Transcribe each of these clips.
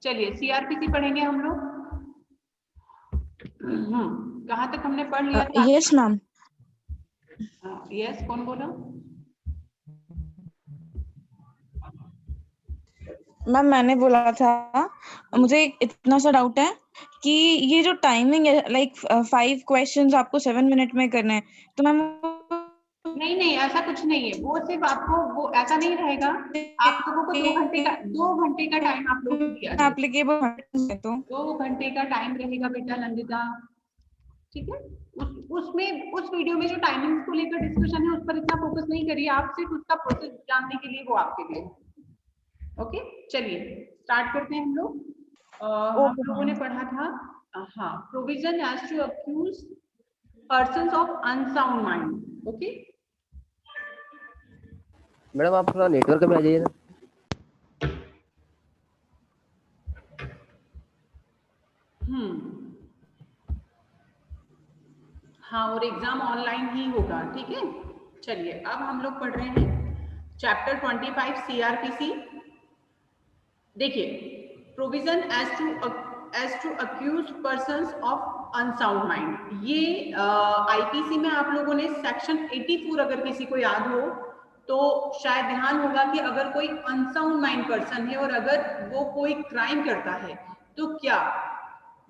चलिए सीआरपीसी पढ़ेंगे हम लोग। कहाँ तक हमने पढ़ लिया था? Yes ma'am. यस, कौन बोला? मैम मैंने बोला था, मुझे इतना सा डाउट है कि ये जो टाइमिंग है, लाइक 5 क्वेश्चंस आपको 7 मिनट में करने हैं, तो मैम नहीं नहीं, ऐसा कुछ नहीं है। वो सिर्फ आपको, वो ऐसा नहीं रहेगा। आप लोगों को 2 घंटे का टाइम आप लोगों को दिया जाएगा। एप्लीकेबल है तो 2 घंटे का टाइम रहेगा बेटा नंदिता, ठीक है। उसमें उस वीडियो में जो टाइमिंग्स को लेकर डिस्कशन है उस पर इतना फोकस नहीं करिए, आप सिर्फ उसका प्रोसेस जानने के लिए वो आपके लिए। ओके, चलिए स्टार्ट करते हैं हम लोग। हम लोगों ने पढ़ा था, हाँ, provision as to accused persons of unsound mind. Okay madam आप थोड़ा नेटवर्क में आ जाइए ना। हाँ, और एग्जाम ऑनलाइन ही होगा, ठीक है। चलिए अब हम लोग पढ़ रहे हैं चैप्टर 25 सीआरपीसी। देखिए, provision as to accused persons of unsound mind, ये आईपीसी में आप लोगों ने सेक्शन 84, अगर किसी को याद हो तो शायद ध्यान होगा कि अगर कोई अनसाउंड माइंड पर्सन है और अगर वो कोई क्राइम करता है तो क्या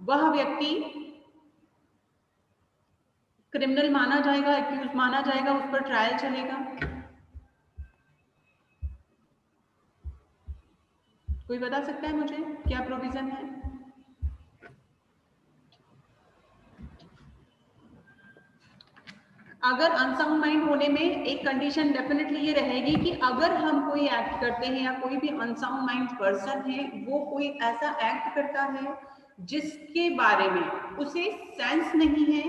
वह व्यक्ति क्रिमिनल माना जाएगा, एक्यूज माना जाएगा, उस पर ट्रायल चलेगा। कोई बता सकता है मुझे क्या प्रोविजन है? अगर अनसाउंड माइंड होने में एक कंडीशन डेफिनेटली ये रहेगी कि अगर हम कोई एक्ट करते हैं या कोई भी अनसाउंड माइंड पर्सन है वो कोई ऐसा एक्ट करता है जिसके बारे में उसे सेंस नहीं है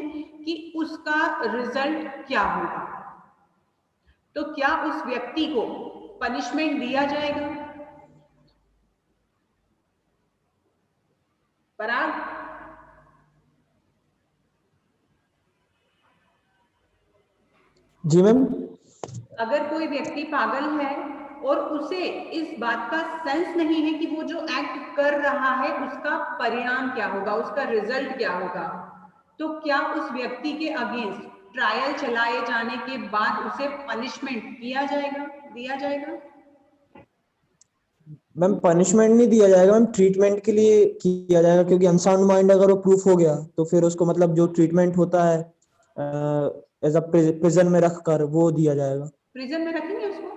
कि उसका रिजल्ट क्या होगा, तो क्या उस व्यक्ति को पनिशमेंट दिया जाएगा? पराग, जी मैम। अगर कोई व्यक्ति पागल है और उसे इस बात का सेंस नहीं है कि वो जो एक्ट कर रहा है उसका परिणाम क्या होगा, उसका रिजल्ट क्या होगा, तो क्या उस व्यक्ति के अगेंस्ट ट्रायल चलाए जाने के बाद उसे पनिशमेंट दिया जाएगा? मैम पनिशमेंट नहीं दिया जाएगा मैम, ट्रीटमेंट के लिए किया जाएगा, क्योंकि अनसाउंड माइंड अगर वो प्रूफ हो गया तो फिर उसको मतलब जो ट्रीटमेंट होता है एज अ प्रिजन में रख कर वो दिया जाएगा। प्रिजन में रखेंगे उसको?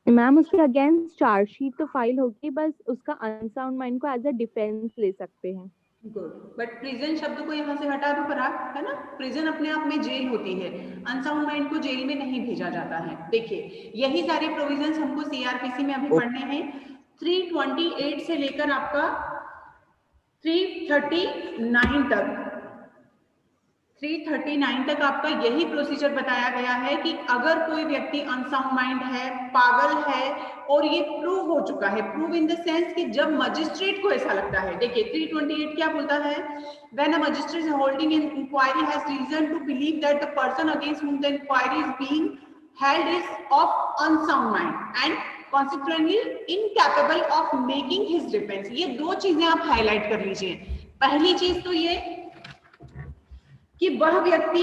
मैम उसके अगेंस्ट चार्जशीट तो फाइल होगी, बस उसका अनसाउंड माइंड को एज अ डिफेंस ले सकते हैं। गुड, बट प्रिजन शब्द को यहाँ से हटा दो पराग, है ना। प्रिजन अपने आप में जेल होती है, अनसाउंड माइंड को जेल में नहीं भेजा जाता है। देखिए यही सारे प्रोविजंस हमको सीआरपीसी में अभी पढ़ने हैं। 328 से लेकर आपका 339 तक, 339 तक आपका यही प्रोसीजर बताया गया है कि अगर कोई व्यक्ति अनसाउंड माइंड है, पागल है, और ये प्रूव हो चुका है, प्रूव इन द सेंस कि जब मजिस्ट्रेट को ऐसा लगता है। देखिए 328 क्या बोलता है? When a magistrate holding an inquiry has reason to believe that the person against whom the inquiry is being held is of unsound mind and consequently incapable of making his defence. ये दो चीजें आप highlight कर लीजिए। पहली चीज तो ये कि वह व्यक्ति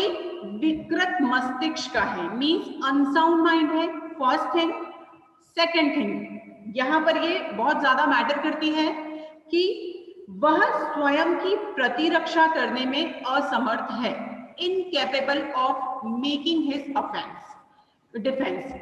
विकृत मस्तिष्क का है, मीन्स अनसाउंड माइंड है, फर्स्ट थिंग। सेकेंड थिंग, यहां पर ये बहुत ज्यादा मैटर करती है कि वह स्वयं की प्रतिरक्षा करने में असमर्थ है, incapable of making his defence.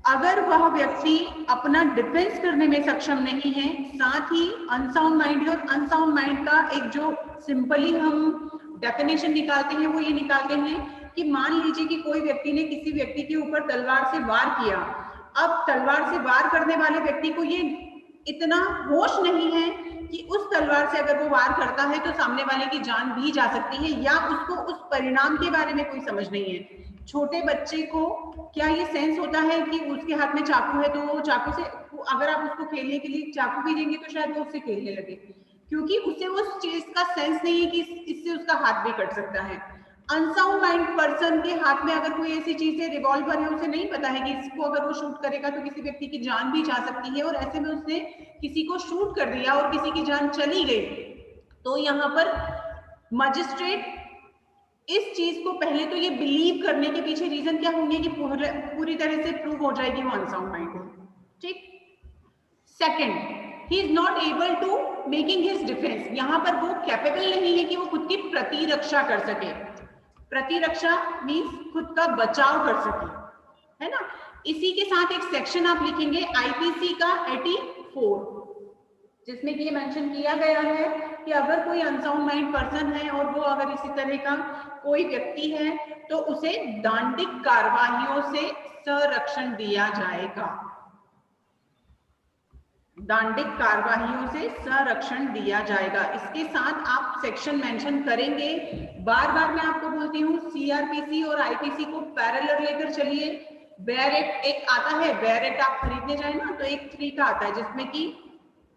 अगर वह व्यक्ति अपना डिफेंस करने में सक्षम नहीं है, साथ ही अनसाउंड माइंड है, और अनसाउंड माइंड का एक जो सिंपली हम डेफिनेशन निकालते हैं वो ये निकालते हैं कि मान लीजिए कि कोई व्यक्ति ने किसी व्यक्ति के ऊपर तलवार से वार किया। अब तलवार से वार करने वाले व्यक्ति को ये इतना होश नहीं है कि उस तलवार से अगर वो वार करता है तो सामने वाले की जान भी जा सकती है, या उसको उस परिणाम के बारे में कोई समझ नहीं है। छोटे बच्चे को क्या ये सेंस होता है कि उसके हाथ में चाकू है तो वो चाकू से, अगर आप उसको खेलने के लिए चाकू भी देंगे तो शायद वो उससे खेलने लगे, क्योंकि उसे उस चीज का सेंस नहीं है कि इससे उसका हाथ भी कट सकता है। अनसाउंड माइंड पर्सन के हाथ में अगर कोई ऐसी चीज है, रिवॉल्वर है, उसे नहीं पता है कि इसको अगर वो शूट करेगा तो किसी व्यक्ति की जान भी जा सकती है, और ऐसे में उसने किसी को शूट कर दिया और किसी की जान चली गई, तो यहाँ पर मजिस्ट्रेट इस चीज को पहले तो ये बिलीव करने के पीछे रीजन क्या होंगे कि पूरी तरह से प्रूव हो जाएगी वो अनसाउंड माइंड है, ठीक। Second, he is not able to making his defence, यहाँ पर वो कैपेबल नहीं है कि वो खुद की प्रतिरक्षा कर सके। प्रतिरक्षा मीन्स खुद का बचाव कर सके, है ना। इसी के साथ एक सेक्शन आप लिखेंगे आईपीसी का 84, जिसमें कि ये मेंशन किया गया है कि अगर कोई अनसाउंड माइंड पर्सन है और वो अगर इसी तरह का कोई व्यक्ति है तो उसे दंडिक कार्यवाहियों से संरक्षण दिया जाएगा, दंडिक कार्यवाहियों से संरक्षण दिया जाएगा। इसके साथ आप सेक्शन मेंशन करेंगे, बार बार मैं आपको बोलती हूँ सीआरपीसी और आईपीसी को पैरेलल लेकर चलिए। वेयर एक्ट एक आता है, वेयर एक्ट आप खरीदने जाए ना तो एक फ्री का आता है जिसमें कि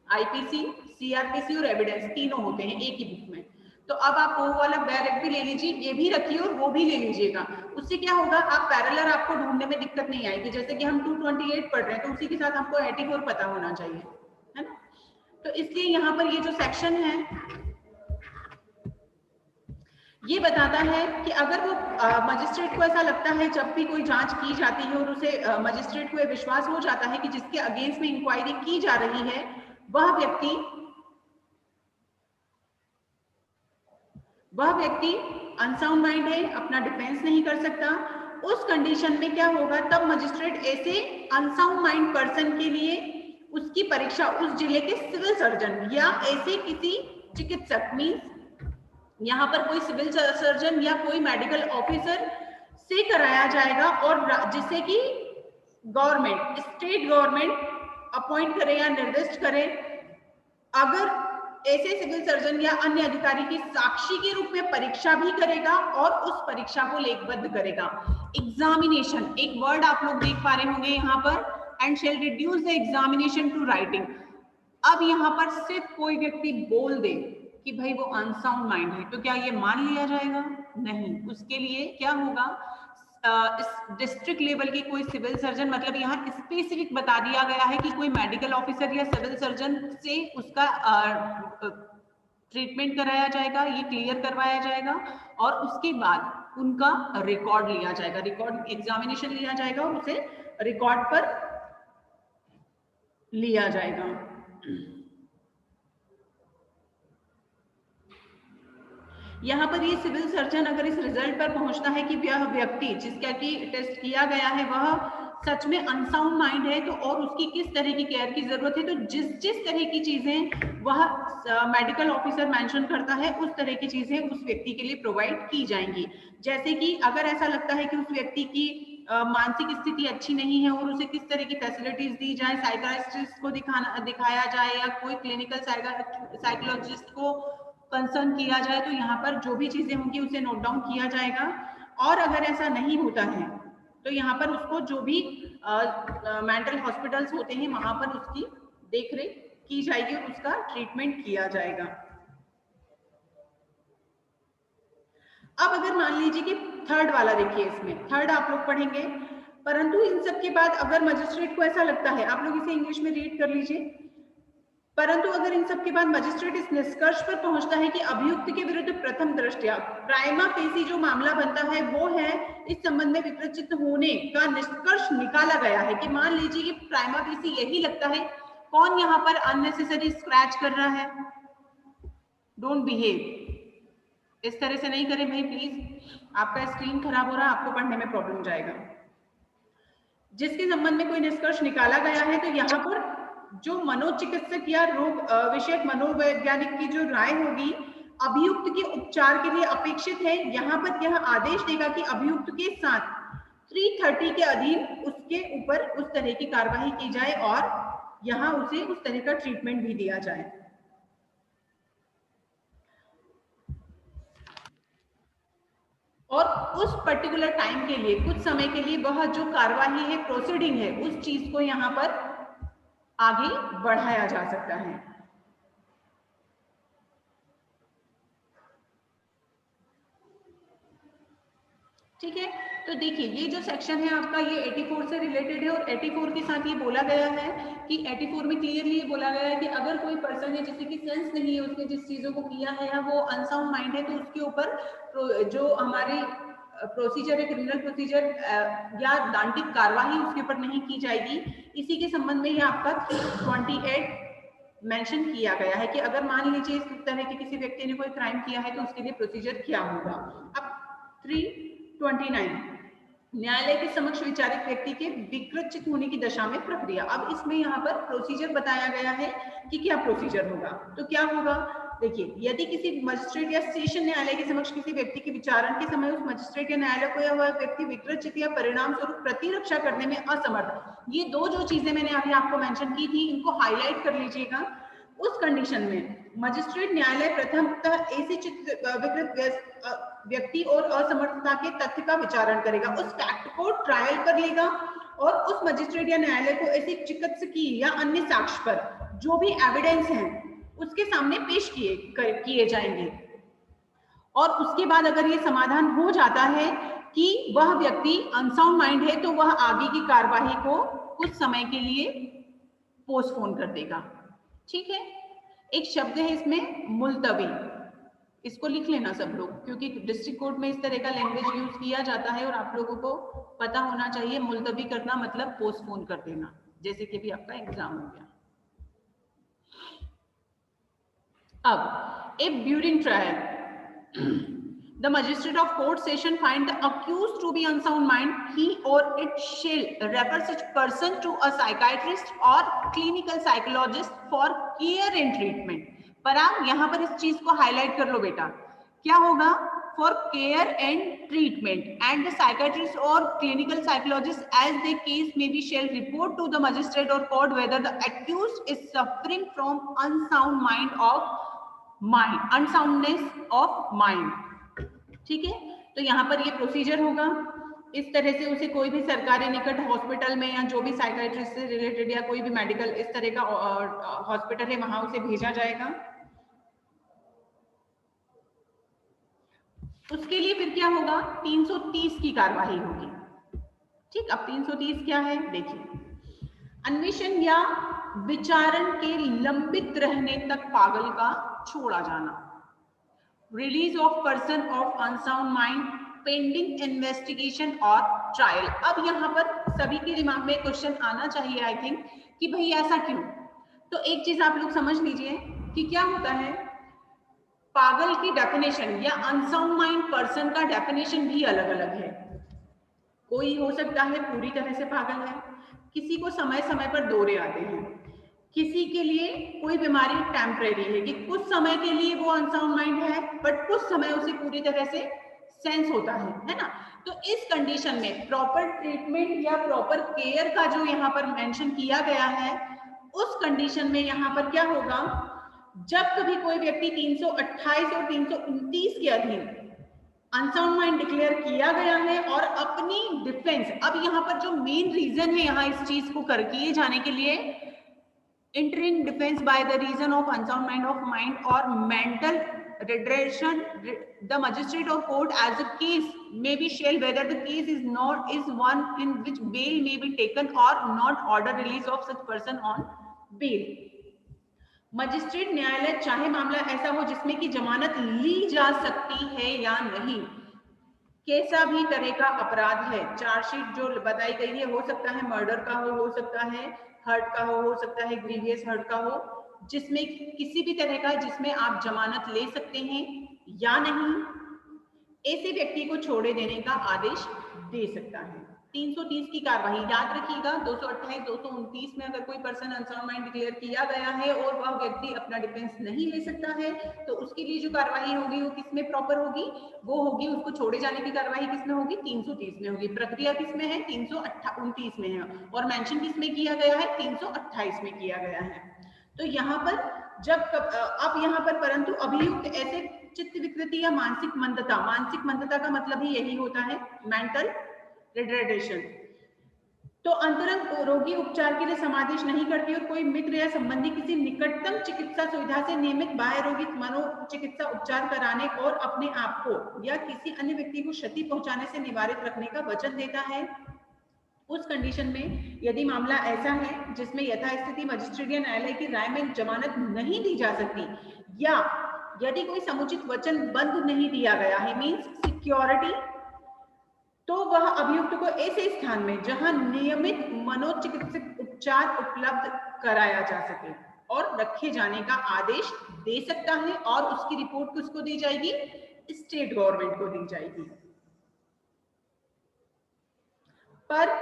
आईपीसी, सीआरपीसी और एविडेंस तीनों होते हैं एक ही बुक में। तो अब आप वो वाला वेयर एक्ट भी ले लीजिए, ये भी रखिए और वो भी ले लीजिएगा। उससे क्या होगा, आप पैरेलल आपको ढूंढने में दिक्कत नहीं आएगी। जैसे कि हम 228 पढ़ रहे हैं तो उसी के साथ हमको 84 पता होना चाहिए, है ना। तो इसलिए यहाँ पर ये जो सेक्शन है ये बताता है कि अगर वो मजिस्ट्रेट को ऐसा लगता है जब भी कोई जांच की जाती है और उसे मजिस्ट्रेट को विश्वास हो जाता है कि जिसके अगेंस्ट में इंक्वायरी की जा रही है वह व्यक्ति अनसाउंड माइंड है, अपना डिफेंस नहीं कर सकता, उस कंडीशन में क्या होगा, तब मजिस्ट्रेट ऐसे अनसाउंड माइंड पर्सन के लिए उसकी परीक्षा उस जिले के सिविल सर्जन या ऐसे किसी चिकित्सक, मीन्स यहाँ पर कोई सिविल सर्जन या कोई मेडिकल ऑफिसर से कराया जाएगा, और जिसे कि गवर्नमेंट, स्टेट गवर्नमेंट अपॉइंट करे या निर्दिष्ट करे। अगर ऐसे सिविल सर्जन या अन्य अधिकारी की साक्षी के रूप में परीक्षा भी करेगा और उस परीक्षा को लेखबद्ध करेगा। एग्जामिनेशन एक वर्ड आप लोग देख पा रहे होंगे यहाँ पर, and shall reduce the examination to writing. अब यहाँ पर सिर्फ कोई व्यक्ति बोल दे कि भाई वो अनसाउंड माइंड है तो क्या ये मान लिया जाएगा? नहीं। उसके लिए क्या होगा, इस डिस्ट्रिक्ट लेवल के कोई सिविल सर्जन, मतलब यहाँ स्पेसिफिक बता दिया गया है कि कोई मेडिकल ऑफिसर या सिविल सर्जन से उसका ट्रीटमेंट कराया जाएगा, ये क्लियर करवाया जाएगा, और उसके बाद उनका रिकॉर्ड लिया जाएगा, रिकॉर्ड एग्जामिनेशन लिया जाएगा और उसे रिकॉर्ड पर लिया जाएगा। यहाँ पर ये सिविल सर्जन अगर इस रिजल्ट पर पहुंचता है कि वह व्यक्ति जिसका कि टेस्ट किया गया है वह सच में अनसाउंड माइंड है तो और उसकी किस तरह की केयर की जरूरत है, तो जिस तरह की चीजें वह मेडिकल ऑफिसर मेंशन करता है उस तरह की चीजें उस व्यक्ति के लिए प्रोवाइड की जाएंगी। जैसे कि अगर ऐसा लगता है कि उस व्यक्ति की मानसिक स्थिति अच्छी नहीं है और उसे किस तरह की फैसिलिटीज दी जाए, साइकियाट्रिस्ट को दिखाया जाए या कोई क्लिनिकल साइकोलॉजिस्ट को कंसर्न किया जाए, तो यहाँ पर जो भी चीजें होंगी उसे नोट डाउन किया जाएगा। और अगर ऐसा नहीं होता है तो यहाँ पर उसको जो भी मेंटल हॉस्पिटल्स होते हैं वहां पर उसकी देखरेख की जाएगी और उसका ट्रीटमेंट किया जाएगा। अब अगर मान लीजिए कि थर्ड वाला देखिए, इसमें थर्ड आप लोग पढ़ेंगे, परंतु इन सब के बाद अगर मजिस्ट्रेट को ऐसा लगता है, आप लोग इसे इंग्लिश में रीड कर लीजिए, परंतु अगर इन सब के बाद मजिस्ट्रेट इस निष्कर्ष पर पहुंचता है कि अभियुक्त के विरुद्ध प्रथम दृष्टया प्राइमा फेसी जो मामला बनता है वो है इस संबंध में विपरीत होने का निष्कर्ष निकाला गया है, कि मान लीजिए कि प्राइमा फेसी यही लगता है, कौन यहाँ पर अननेसेसरी स्क्रैच कर रहा है, डोंट बिहेव, इस तरह से नहीं करें भाई प्लीज, आपका स्क्रीन खराब हो रहा है, आपको पढ़ने में प्रॉब्लम हो जाएगा। जिसके संबंध में कोई निष्कर्ष निकाला गया है तो यहाँ पर जो मनोचिकित्सक या रोग विषयक मनोवैज्ञानिक की जो राय होगी अभियुक्त के उपचार के लिए अपेक्षित है, यहाँ पर यह आदेश देगा कि अभियुक्त के साथ 330 के अधीन उसके ऊपर उस तरह की कार्रवाई की जाए और यहाँ उसे उस तरह का ट्रीटमेंट भी दिया जाए। और उस पर्टिकुलर टाइम के लिए, कुछ समय के लिए वह जो कार्रवाई है, प्रोसीडिंग है, उस चीज को यहाँ पर आगे बढ़ाया जा सकता है। ठीक है। तो देखिए ये जो सेक्शन है आपका ये 84 से रिलेटेड है और 84 के साथ ये बोला गया है कि 84 में क्लियरली ये बोला गया है कि अगर कोई पर्सन है जिसकी सेंस नहीं है, उसने जिस चीजों को किया है या वो अनसाउंड माइंड है, तो उसके ऊपर जो हमारी प्रोसीजर है, क्रिमिनल प्रोसीजर या दंडित कार्यवाही उसके ऊपर नहीं की जाएगी। इसी के संबंध में ये आपका 328 मेंशन किया गया है कि अगर मान लीजिए इस तरह के किसी व्यक्ति ने कोई क्राइम किया है तो उसके लिए प्रोसीजर क्या होगा। अब 329 न्यायालय के समक्ष विचारित व्यक्ति के विकृत होने की दशा में प्रक्रिया। अब इसमें यहाँ पर प्रोसीजर बताया गया है कि क्या प्रोसीजर होगा। तो क्या होगा, देखिए यदि किसी मजिस्ट्रेट या सेशन न्यायालय के समक्ष किसी व्यक्ति के विचारण के समय उस मजिस्ट्रेट या न्यायालय को या वह व्यक्ति विकृत या परिणाम स्वरूप प्रतिरक्षा करने में असमर्थ, ये दो जो चीजें मैंने अभी आपको मेंशन की थी इनको हाईलाइट कर लीजिएगा। उस कंडीशन में मजिस्ट्रेट न्यायालय प्रथमतः ऐसे विकृत व्यक्ति और असमर्थता के तथ्य का विचारण करेगा, उस फैक्ट को ट्रायल कर लेगा और उस मजिस्ट्रेट या न्यायालय को ऐसी चिकित्सकीय या अन्य साक्ष्य पर जो भी एविडेंस हैं उसके सामने पेश किए जाएंगे। और उसके बाद अगर ये समाधान हो जाता है कि वह व्यक्ति अनसाउंड माइंड है तो वह आगे की कार्यवाही को कुछ समय के लिए पोस्टपोन कर देगा। ठीक है। एक शब्द है इसमें मुलतवी, इसको लिख लेना सब लोग, क्योंकि डिस्ट्रिक्ट कोर्ट में इस तरह का लैंग्वेज यूज किया जाता है और आप लोगों को पता होना चाहिए। मुलतवी करना मतलब पोस्टपोन कर देना, जैसे कि भी आपका एग्जाम हो गया। अब if during trial the magistrate of court session find the accused to be unsound mind, he or it shall refer such person to a psychiatrist or clinical psychologist for care and treatment। पर आप यहाँ पर इस चीज को highlight कर लो बेटा, क्या होगा, for care and treatment, and the psychiatrist or clinical psychologist as the case may be shall report to the magistrate or court whether the accused is suffering from unsoundness of mind। ठीक है। तो यहाँ पर ये procedure होगा, इस तरह से उसे कोई भी सरकारी निकट हॉस्पिटल में या जो भी साइकाइट्रिस्ट से रिलेटेड या कोई भी मेडिकल इस तरह का हॉस्पिटल है वहां उसे भेजा जाएगा। उसके लिए फिर क्या होगा, 330 की कार्यवाही होगी। ठीक। अब 330 क्या है देखिए, अन्वेषण या विचारण के लंबित रहने तक पागल का छोड़ा जाना, release of person of unsound mind pending investigation और ट्रायल। अब यहाँ पर सभी के दिमाग में क्वेश्चन आना चाहिए आई थिंक कि भाई ऐसा क्यों। तो एक चीज आप लोग समझ लीजिए कि क्या होता है, पागल की डेफिनेशन या अनसाउंड माइंड पर्सन का डेफिनेशन भी अलग अलग है। कोई हो सकता है पूरी तरह से पागल है, किसी को समय समय पर दौरे आते हैं, किसी के लिए कोई बीमारी टेम्परेरी है कि कुछ समय के लिए वो अनसाउंड माइंड है बट कुछ समय उसे पूरी तरह से सेंस होता है ना। तो इस कंडीशन में प्रॉपर ट्रीटमेंट या प्रॉपर केयर का जो यहाँ पर मेंशन किया गया है, उस कंडीशन में यहाँ पर क्या होगा, जब कभी कोई व्यक्ति 328 और 329 के अधीन अनसाउंड माइंड डिक्लेयर किया गया है और अपनी डिफेंस, अब यहाँ पर जो मेन रीजन है यहाँ इस चीज को कर किए जाने के लिए, entering defense by the reason of unsound mind or mental retardation, the magistrate or court as a case may be shall whether the case is one in which bail may be taken or not order release of such person on bail। Magistrate न्यायालय चाहे मामला ऐसा हो जिसमें कि जमानत ली जा सकती है या नहीं, कैसा भी तरह का अपराध है, चार्जशीट जो बताई गई है हो सकता है मर्डर का हो सकता है हर्ट का हो सकता है ग्रीवियस हर्ट का हो, जिसमें किसी भी तरह का जिसमें आप जमानत ले सकते हैं या नहीं, ऐसे व्यक्ति को छोड़े देने का आदेश दे सकता है। 330 की कार्यवाही याद रखिएगा, 228 229 में अगर कोई पर्सन अनसाउंड माइंड डिक्लेयर किया गया है और वह व्यक्ति अपना डिफेंस नहीं ले सकता है तो उसके लिए जो कार्यवाही होगी वो किसमें प्रॉपर होगी, वो होगी उसको छोड़े जाने की कार्यवाही किसमें होगी, 330 में होगी। प्रक्रिया किसमें है, 329 में है और मेंशन किसमें किया गया है, 328 में किया गया है। तो यहाँ पर जब अब यहाँ पर परंतु अभियुक्त ऐसे चित्त विकृति या मानसिक मंदता का मतलब ही यही होता है मेंटल रिटार्डेशन। तो तो अंतरंग रोगी उपचार के लिए समादेश नहीं करती और कोई मित्र या संबंधी किसी निकटतम चिकित्सा सुविधा से नियमित बाह्य रोगी मनोचिकित्सा उपचार कराने और अपने आप को या किसी अन्य व्यक्ति को क्षति पहुंचाने से निवारित रखने का वचन देता है। उस कंडीशन में यदि मामला ऐसा है जिसमें यथास्थिति मजिस्ट्रेट या न्यायालय की राय में जमानत नहीं दी जा सकती या यदि कोई समुचित वचनबद्ध नहीं दिया गया है, मींस सिक्योरिटी, तो वह अभियुक्त को ऐसे स्थान में जहां नियमित मनोचिकित्सक उपचार उपलब्ध कराया जा सके और रखे जाने का आदेश दे सकता है और उसकी रिपोर्ट किसको दी जाएगी? स्टेट गवर्नमेंट को दी जाएगी। पर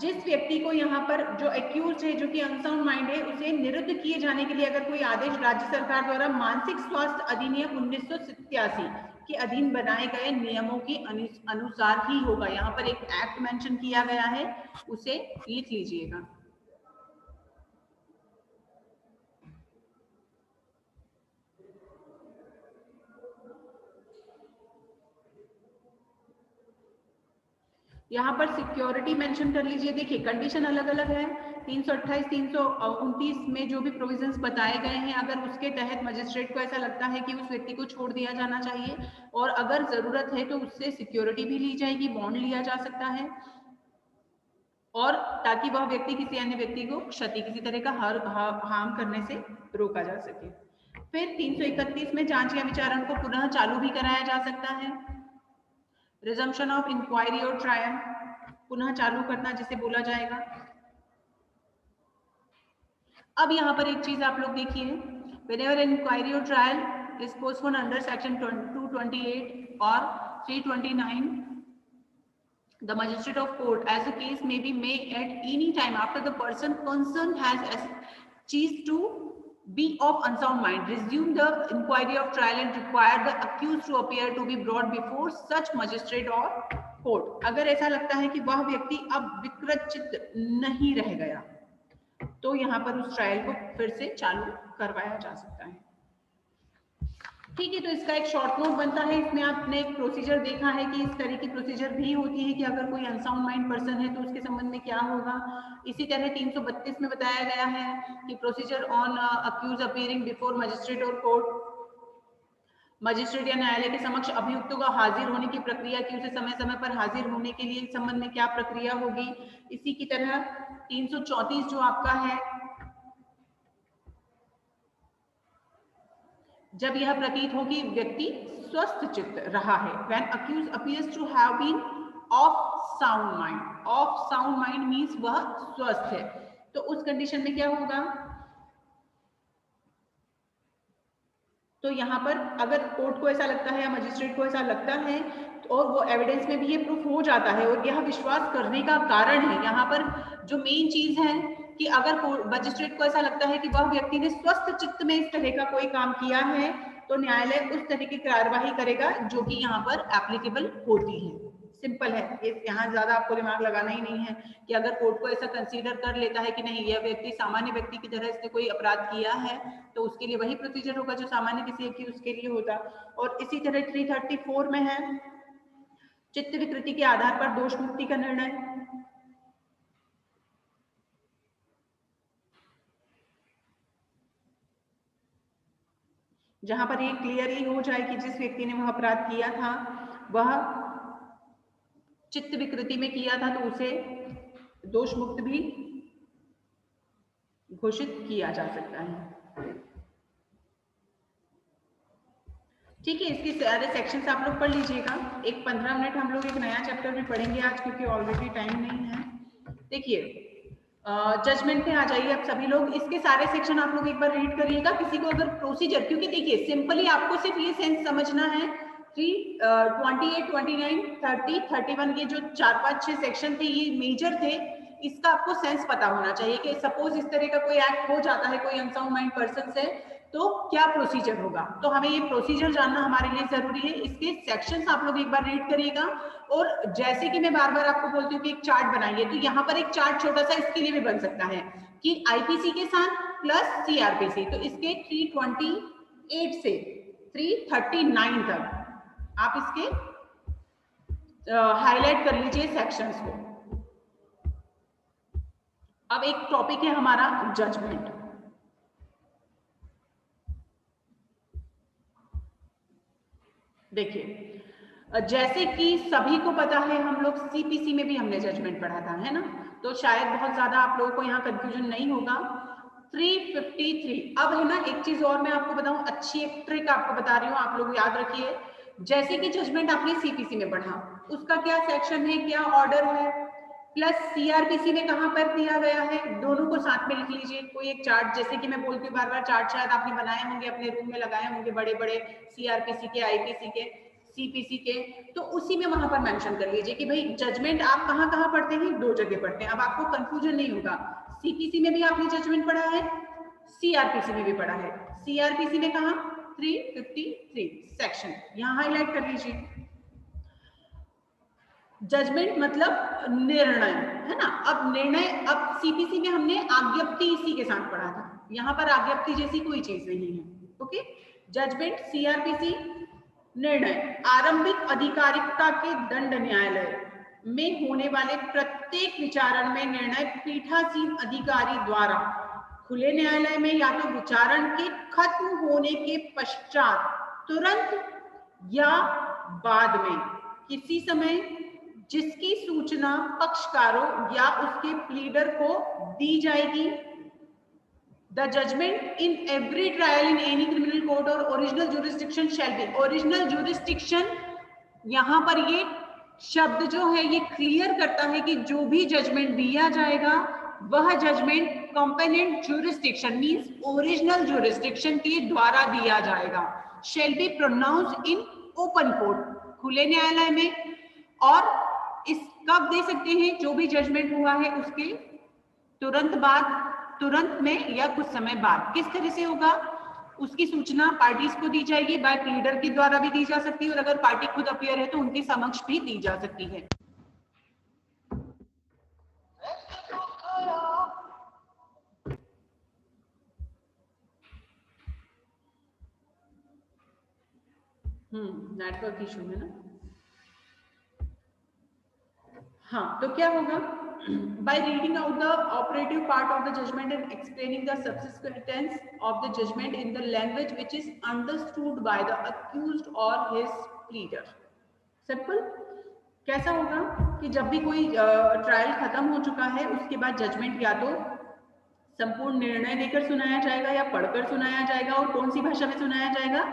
जिस व्यक्ति को यहाँ पर जो एक्यूज है, जो कि अनसाउंड माइंड है, उसे निरुद्ध किए जाने के लिए अगर कोई आदेश राज्य सरकार द्वारा मानसिक स्वास्थ्य अधिनियम 1987 के अधीन बनाए गए नियमों के अनुसार ही होगा। यहाँ पर एक एक्ट मेंशन किया गया है, उसे लिख लीजिएगा। यहाँ पर सिक्योरिटी मेंशन कर लीजिए। देखिए कंडीशन अलग अलग है, 328 329 में जो भी प्रोविजंस बताए गए हैं, अगर उसके तहत मजिस्ट्रेट को ऐसा लगता है कि उस व्यक्ति को छोड़ दिया जाना चाहिए और अगर जरूरत है तो उससे सिक्योरिटी भी ली जाएगी, बॉन्ड लिया जा सकता है, और ताकि वह व्यक्ति किसी अन्य व्यक्ति को क्षति, किसी तरह का हार्म करने से रोका जा सके। फिर 331 में जांच या विचारण को पुनः चालू भी कराया जा सकता है। रिजम्पशन ऑफ इंक्वायरी और ट्रायल, पुनः चालू करना जिसे बोला जाएगा। अब यहाँ पर एक चीज आप लोग देखिए, whenever इंक्वायरी और trial is postponed under section 228 or 329, the magistrate of court as the case may be made at any time after the person concerned has ceased to be of unsound mind, resume the inquiry of trial and require the accused to appear to be brought before such magistrate or court। अगर ऐसा लगता है कि वह व्यक्ति अब विकृत चित्त नहीं रह गया तो यहाँ पर उस ट्रायल को फिर से चालू करवाया जा सकता है। ठीक है, तो इसका एक शॉर्ट नोट बनता है। इसमें आपने एक प्रोसीजर देखा है कि इस तरह की प्रोसीजर भी होती है कि अगर कोई अनसाउंड माइंड पर्सन है तो उसके संबंध में क्या होगा। इसी तरह 332 में बताया गया है कि procedure on accused appearing before magistrate और कोर्ट, मजिस्ट्रेट या न्यायालय के समक्ष अभियुक्तों का हाजिर होने की प्रक्रिया की उसे समय समय पर हाजिर होने के लिए इस संबंध में क्या प्रक्रिया होगी। इसी की तरह 334 जो आपका है, जब यह प्रतीत हो कि व्यक्ति स्वस्थ चित्त रहा है, when accused appears to have been of sound mind, of sound mind means वह स्वस्थ है, तो उस कंडीशन में क्या होगा। तो यहाँ पर अगर कोर्ट को ऐसा लगता है या मजिस्ट्रेट को ऐसा लगता है और वो एविडेंस में भी ये प्रूफ हो जाता है और यह विश्वास करने का कारण है, यहाँ पर जो मेन चीज है कि अगर मजिस्ट्रेट को ऐसा लगता है कि वह व्यक्ति ने स्वस्थ चित्त में इस तरह का कोई काम किया है तो न्यायालय उस तरह की कार्यवाही करेगा जो कि यहाँ पर एप्लीकेबल होती है। सिंपल है, ये यहाँ ज्यादा आपको दिमाग लगाना ही नहीं है कि अगर कोर्ट को ऐसा कंसीडर कर लेता है कि नहीं यह व्यक्ति सामान्य व्यक्ति की तरह इसने कोई अपराध किया है तो उसके लिए वही प्रोसीजर होगा जो सामान्य किसी की उसके लिए होता। और इसी तरह 334 में है चित्त विकृति के आधार पर दोष मुक्ति का निर्णय। जहां पर ये क्लियरली हो जाए कि जिस व्यक्ति ने वह अपराध किया था वह चित्त विकृति में किया था तो उसे दोष मुक्त भी घोषित किया जा सकता है। ठीक है, इसके सारे सेक्शंस आप लोग पढ़ लीजिएगा। एक 15 मिनट हम लोग एक नया चैप्टर भी पढ़ेंगे आज क्योंकि ऑलरेडी टाइम नहीं है। देखिए जजमेंट पे आ जाइए आप सभी लोग, इसके सारे सेक्शन आप लोग एक बार रीड करिएगा। किसी को अगर प्रोसीजर, क्योंकि देखिए सिंपली आपको सिर्फ ये सेंस समझना है 28, 29, 30, 31 के जो 4, 5, 6 सेक्शन थे ये मेजर थे, इसका आपको सेंस पता होना चाहिए कि सपोज इस तरह का कोई एक्ट हो जाता है कोई अनसाउंड माइंड पर्सन से तो क्या प्रोसीजर होगा। तो हमें ये प्रोसीजर जानना हमारे लिए जरूरी है। इसके सेक्शंस आप लोग एक बार रीड करिएगा और जैसे कि मैं बार बार आपको बोलती हूँ कि एक चार्ट बनाइए, तो यहाँ पर एक चार्ट छोटा सा इसके लिए भी बन सकता है कि आईपीसी के साथ प्लस सीआरपीसी, तो इसके 328 से 339 तक आप इसके हाईलाइट कर लीजिए सेक्शंस को। अब एक टॉपिक है हमारा जजमेंट। देखिए जैसे कि सभी को पता है, हम लोग सीपीसी में भी हमने जजमेंट पढ़ा था, है ना, तो शायद बहुत ज्यादा आप लोगों को यहाँ कंफ्यूजन नहीं होगा। 353 अब है ना, एक चीज और मैं आपको बताऊं, अच्छी एक ट्रिक आपको बता रही हूँ, आप लोग याद रखिए। जैसे कि जजमेंट आपने सीपीसी में पढ़ा, उसका क्या सेक्शन है, क्या ऑर्डर है, प्लस सीआरपीसी में कहां पर दिया गया है, दोनों को साथ में लिख लीजिए। कोई एक चार्ट, जैसे कि मैं बोलती हूँ बार बार, चार्ट शायद आपने बनाए होंगे, अपने रूम में लगाए होंगे, बड़े बड़े सीआरपीसी के, आईपीसी के, सीपीसी के, तो उसी में वहां पर मेंशन कर लीजिए कि भाई जजमेंट आप कहाँ कहाँ पढ़ते हैं, 2 जगह पढ़ते हैं। अब आपको कंफ्यूजन नहीं होगा, सीपीसी में भी आपने जजमेंट पढ़ा है, सीआरपीसी में भी पढ़ा है। सीआरपीसी में कहा 353 सेक्शन, यहां हाईलाइट कर लीजिए। जजमेंट मतलब निर्णय, है ना। अब निर्णय, अब सीपीसी में हमने आज्ञप्ति इसी के साथ पढ़ा था, यहाँ पर आज्ञप्ति जैसी कोई चीज नहीं है। ओके, जजमेंट, सीआरपीसी, निर्णय। आरंभिक अधिकारिकता के दंड न्यायालय में होने वाले प्रत्येक विचारण में निर्णय पीठासीन अधिकारी द्वारा खुले न्यायालय में या तो विचारण के खत्म होने के पश्चात, तुरंत या बाद में किसी समय, जिसकी सूचना पक्षकारों या उसके प्लीडर को दी जाएगी। The judgment in every trial in any criminal court or original jurisdiction shall be, original jurisdiction, यहाँ पर ये शब्द जो है ये क्लियर करता है कि जो भी जजमेंट दिया जाएगा वह judgment competent jurisdiction means original jurisdiction के द्वारा दिया जाएगा। shall be pronounced in open court, खुले न्यायालय में। और इस कब दे सकते हैं, जो भी जजमेंट हुआ है उसके तुरंत बाद, तुरंत में या कुछ समय बाद। किस तरह से होगा, उसकी सूचना पार्टीज को दी जाएगी, बाय प्लीडर के द्वारा भी दी जा सकती है, और अगर पार्टी खुद अपीयर है तो उनके समक्ष भी दी जा सकती है। नेटवर्क इशू है ना। हाँ, तो क्या होगा, by reading out the operative part of the judgment and explaining the subsequent of the judgment in the language which is understood by the accused or his pleader. Simple. कैसा होगा कि जब भी कोई ट्रायल खत्म हो चुका है उसके बाद जजमेंट या तो संपूर्ण निर्णय देकर सुनाया जाएगा या पढ़कर सुनाया जाएगा, और कौन सी भाषा में सुनाया जाएगा।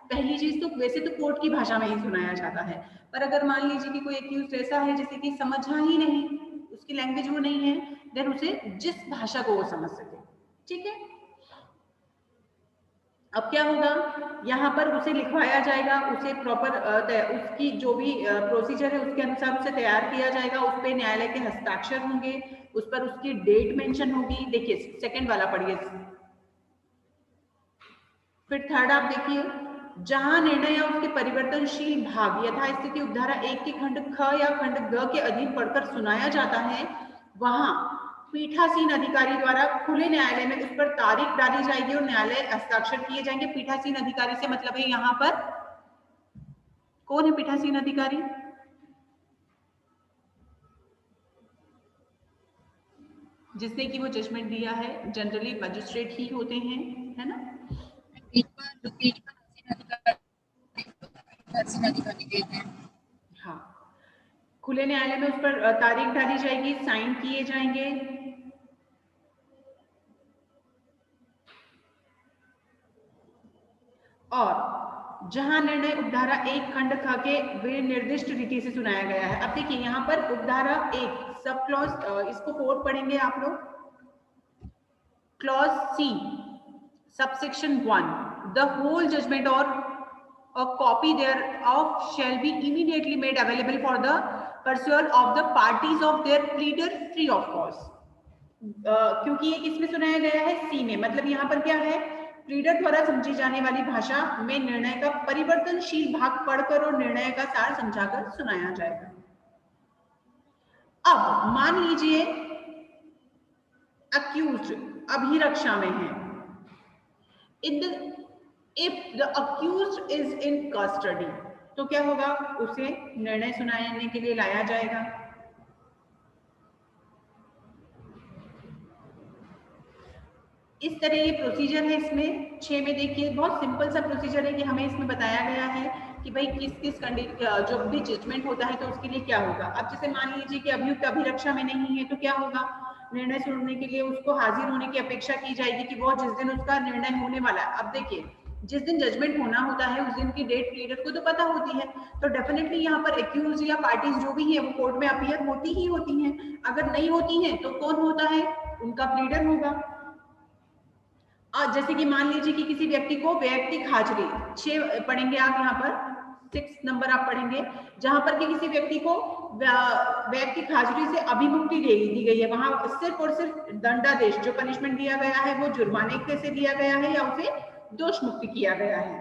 पहली चीज तो वैसे तो कोर्ट की भाषा में ही सुनाया जाता है, पर अगर मान लीजिए कि कोई एक्यूज ऐसा है जैसे कि समझा ही नहीं, उसकी लैंग्वेज वो नहीं है, देन उसे जिस भाषा को वो समझ सके, ठीक है। अब क्या होगा, यहाँ पर उसे लिखवाया जाएगा, उसे प्रॉपर उसकी जो भी प्रोसीजर है उसके अनुसार उसे तैयार किया जाएगा, उस पर न्यायालय के हस्ताक्षर होंगे, उस पर उसकी डेट मेंशन होगी। देखिए सेकंड वाला पढ़िए, फिर थर्ड आप देखिए, जहां निर्णय या उसके परिवर्तनशील भाग यथास्थिति उपधारा 1 के खंड ख या खंड ग के अधीन पढ़कर सुनाया जाता है, वहां पीठासीन अधिकारी द्वारा खुले न्यायालय में उस पर तारीख डाली जाएगी और न्यायालय हस्ताक्षर किए जाएंगे। पीठासीन अधिकारी से मतलब है यहाँ पर कौन है पीठासीन अधिकारी, जिसने कि वो जजमेंट दिया है, जनरली मजिस्ट्रेट ही होते हैं, है ना। हाँ, खुले न्यायालय में उस पर तारीख डाली जाएगी, साइन किए जाएंगे, और जहां निर्णय उपधारा 1 खंड ख के वे निर्दिष्ट रीति से सुनाया गया है। अब देखिए यहाँ पर उपधारा 1 सब क्लॉज, इसको कोड पढ़ेंगे आप लोग, clause C subsection 1, the whole judgment और a copy thereof shall be immediately made available for the pursuit of the parties of their pleader free of cost। क्योंकि ये किसमें सुनाया गया है, सी में, मतलब यहाँ पर क्या है, प्लीडर द्वारा समझी जाने वाली भाषा में निर्णय का परिवर्तनशील भाग पढ़कर और निर्णय का सार समझाकर सुनाया जाएगा। अब मान लीजिए अक्यूज्ड अभिरक्षा में है, if the accused is in custody, तो क्या होगा, उसे निर्णय सुनाने के लिए लाया जाएगा। इस तरह ये प्रोसीजर है। इसमें 6 में देखिए बहुत सिंपल सा प्रोसीजर है कि हमें इसमें बताया गया है कि भाई किस किस जो भी जजमेंट होता है तो उसके लिए क्या होगा। अब जैसे मान लीजिए कि अभियुक्त अभिरक्षा में नहीं है तो क्या होगा, निर्णय सुनने के लिए उसको हाजिर होने की अपेक्षा की जाएगी कि वो जिस दिन उसका निर्णय होने वाला है। अब देखिए जिस दिन जजमेंट होना होता है उस दिन की डेट प्लीडर को तो पता होती है, तो डेफिनेटली यहाँ पर एक्यूज या पार्टीज जो भी है वो कोर्ट में अपीयर होती ही होती हैं। अगर नहीं होती हैं तो कौन होता है, उनका प्लीडर होगा। जैसे कि मान लीजिए कि किसी व्यक्ति को वैयक्तिक हाजिरी 6 पढ़ेंगे आप, यहाँ पर 6 नंबर आप पढ़ेंगे, जहां पर कि किसी व्यक्ति को वैयक्तिक हाजिरी से अभिमुक्ति दी गई है। वहां सिर्फ और सिर्फ दंडादेश जो पनिशमेंट दिया गया है वो जुर्माने से दिया गया है या उसे दोष मुक्ति किया गया है।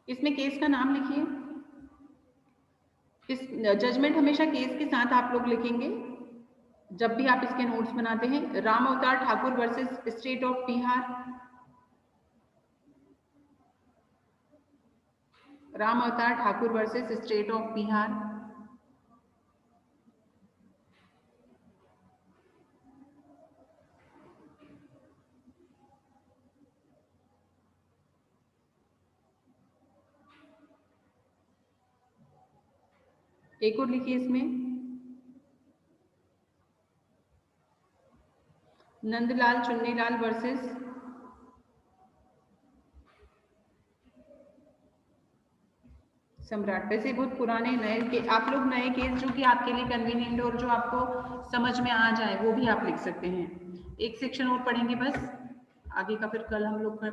इसमें केस का नाम लिखिए। इस जजमेंट हमेशा केस के साथ आप लोग लिखेंगे जब भी आप इसके नोट्स बनाते हैं। Ram Avatar Thakur versus state of Bihar, Ram Avatar Thakur versus state of Bihar. एक और लिखिए इसमें, नंदलाल चुन्नीलाल वर्सेस सम्राट। वैसे बहुत पुराने नए के आप लोग नए केस जो कि आपके लिए कन्वीनियंट और जो आपको समझ में आ जाए वो भी आप लिख सकते हैं। एक सेक्शन और पढ़ेंगे बस, आगे का फिर कल हम लोग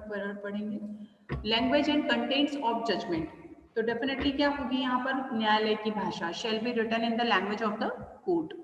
पढ़ेंगे। Language and contents of judgment, तो डेफिनेटली क्या होगी यहाँ पर, न्यायालय की भाषा shall be written in the language of the court.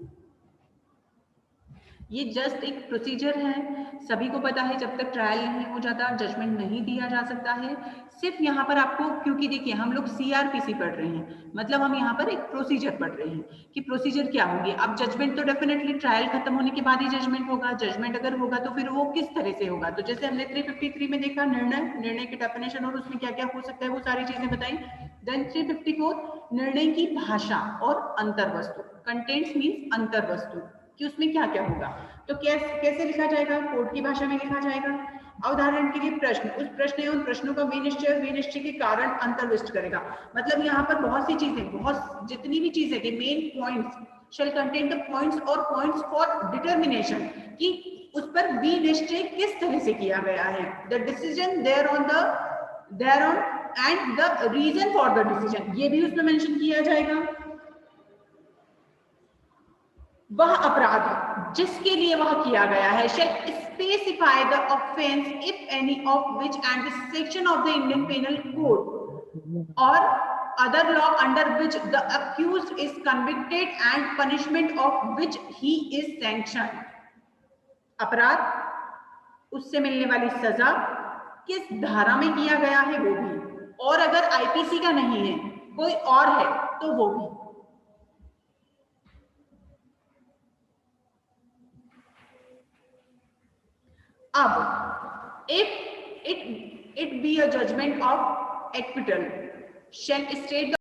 ये जस्ट एक प्रोसीजर है, सभी को पता है जब तक ट्रायल नहीं हो जाता जजमेंट नहीं दिया जा सकता है। सिर्फ यहाँ पर आपको, क्योंकि देखिए हम लोग सीआरपीसी पढ़ रहे हैं, मतलब हम यहाँ पर एक प्रोसीजर पढ़ रहे हैं कि प्रोसीजर क्या होगी। अब जजमेंट तो डेफिनेटली ट्रायल खत्म होने के बाद ही जजमेंट होगा, जजमेंट अगर होगा तो फिर वो किस तरह से होगा। तो जैसे हमने 353 में देखा निर्णय की डेफिनेशन और उसमें क्या क्या हो सकता है वो सारी चीजें बताई। देन 354 निर्णय की भाषा और अंतर्वस्तु, कंटेंट्स मीन्स अंतर्वस्तु कि उसमें क्या क्या होगा। तो कैसे लिखा जाएगा, कोर्ट की भाषा में लिखा जाएगा। अवधारण के लिए प्रश्न, उस प्रश्न एवं प्रश्नों का विनिश्चय के कारण अंतर्विष्ट करेगा। मतलब यहाँ पर बहुत सी चीजें, बहुत जितनी भी चीजें के main points shall contain the points और पॉइंट्स फॉर डिटर्मिनेशन कि उस पर विनिश्चय किस तरह से किया गया है। The decision thereon and the reason for the decision, ये भी उसमें मेंशन किया जाएगा। वह अपराध जिसके लिए वह किया गया है shall specify the offense if any of which and the section of the Indian Penal Code or other law under which the accused is convicted and punishment of which he is sanctioned। अपराध, उससे मिलने वाली सजा किस धारा में किया गया है वो भी, और अगर आईपीसी का नहीं है कोई और है तो वो भी। अब if it be a judgment of acquittal shall state the